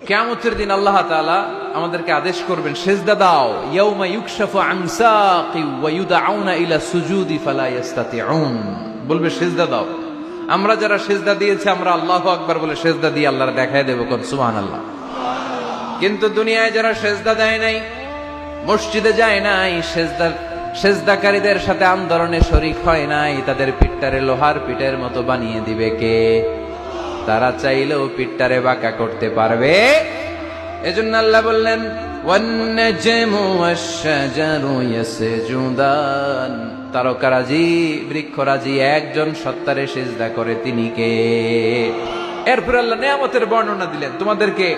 কিয়ামতের দিন আল্লাহ তাআলা আমাদেরকে আদেশ করবেন সিজদা দাও। ইয়াউমা ইউকশাফু আন সাকি ওয়া ইউদআউনা ইলা সুজুদি ফালা ইস্তাতিউন, বলবে সিজদা দাও। আমরা যারা সিজদা দিয়েছি আমরা আল্লাহু আকবার বলে সিজদা দিয়ে আল্লাহর দেখায় দেব, কোন সুবহানাল্লাহ। কিন্তু দুনিয়ায় যারা সিজদা দেয় নাই, মসজিদে যায় নাই, সিজদাকারীদের সাথে আন্দোলনে শরীক হয় নাই, তাদের পিঠটারে লোহার পিঠের মতো বানিয়ে দিবে কে? তারা চাইলেও পিঠটারে বাঁকা করতে পারবে? এজন্য আল্লাহ বললেন ওয়ান-নাজমু ওয়াশ-শাজারু ইয়াসজুদান, তারকারাজি বৃক্ষরাজি একজন সত্তারে সিজদা করে, তিনি কে? এরপর আল্লাহ নিয়ামতের বর্ণনা দিলেন, তোমাদেরকে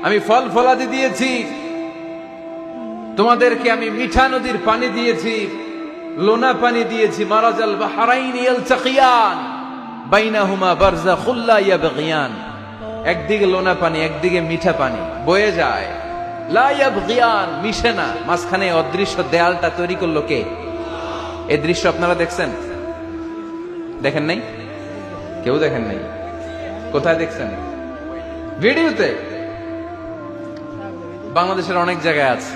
আমি ফল ফলাদি দিয়েছি, তোমাদেরকে আমি মিঠা নদীর পানি দিয়েছি, লোনা পানি দিয়েছি, মারাজাল বাহরাইনি ইয়ালতাকিয়ান বাইনাহুমা বারযাখুল লা ইয়াবগিয়ান, একদিকে লোনা পানি একদিকে মিঠা পানি বয়ে যায়, লা ইয়াবগিয়ান, মিশে না, মাঝখানে অদৃশ্য দেয়ালটা তৈরি করলো কে? এই দৃশ্য আপনারা দেখছেন? দেখেন নাই? কেউ দেখেন নাই? কোথায় দেখছেন? ভিডিওতে। বাংলাদেশের অনেক জায়গায় আছে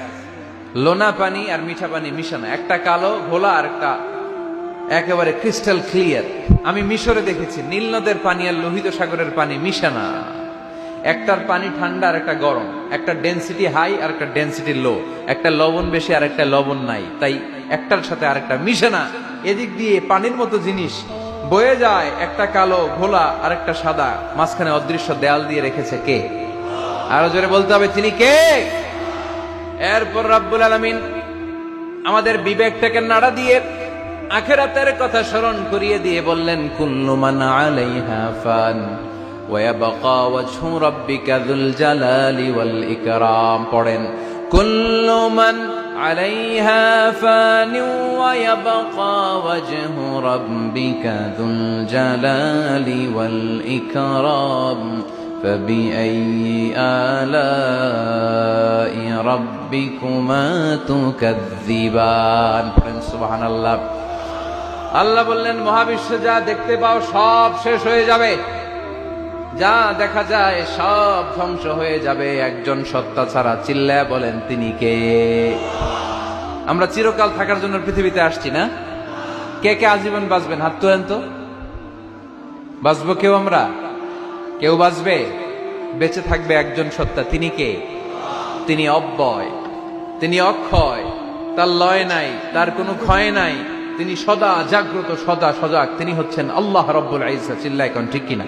লোনা পানি আর মিঠা পানি মিশানো, একটা কালো ঘোলা আর একটা একেবারে ক্রিস্টাল ক্লিয়ার। আমি মিশরে দেখেছি নীল নদের পানি আর লোহিত সাগরের পানি মিশানা, একটার পানি ঠান্ডা আর একটা গরম, একটা ডেনসিটি হাই আর একটা ডেনসিটি লো, একটা লবণ বেশি আর একটা লবণ নাই, তাই একটার সাথে আর একটা মিশানা। এদিক দিয়ে পানির মতো জিনিস বয়ে যায়, একটা কালো ঘোলা আর একটা সাদা, মাঝখানে অদৃশ্য দেয়াল দিয়ে রেখেছে কে? আরো জোরে বলতে হবে, তিনি কে? এরপর রব্বুল আলামিন আমাদের বিবেকটাকে নাড়া দিয়ে আখিরাতের কথা স্মরণ করিয়ে দিয়ে বললেন কুল্লু মান আলাইহা ফান ওয়া ইয়াবকা ওয়াজহু রাব্বিকা যুল জালালি ওয়াল ইকরাম। পড়েন কুল্লু মান আলাইহা ফান ওয়া ইয়াবকা ওয়াজহু রাব্বিকা যুল জালালি ওয়াল ইকরাম فبأي آلاء ربكما تكذبان। সুবহানাল্লাহ। আল্লাহ বললেন মহাবিশ্বে যা দেখতে পাও সব শেষ হয়ে যাবে, যা দেখা যায় সব ধ্বংস হয়ে যাবে একজন সত্তা ছাড়া। চিল্লায়া বলেন তিনি কে? আমরা চিরকাল থাকার জন্য পৃথিবীতে আসছি না? কে কে আজীবন বাঁচবেন? হাত তোলেন তো। বাঁচবো কেউ? আমরা কেউ বাঁচবে? বেঁচে থাকবে একজন সত্তা, তিনি কে? তিনি অব্যয়, তিনি অক্ষয়, তার লয় নাই, তার কোনো ক্ষয় নাই, তিনি সদা জাগ্রত, সদা সজাগ, তিনি হচ্ছেন আল্লাহ রাব্বুল ইজ্জত। চিল্লায় কোন ঠিক কিনা?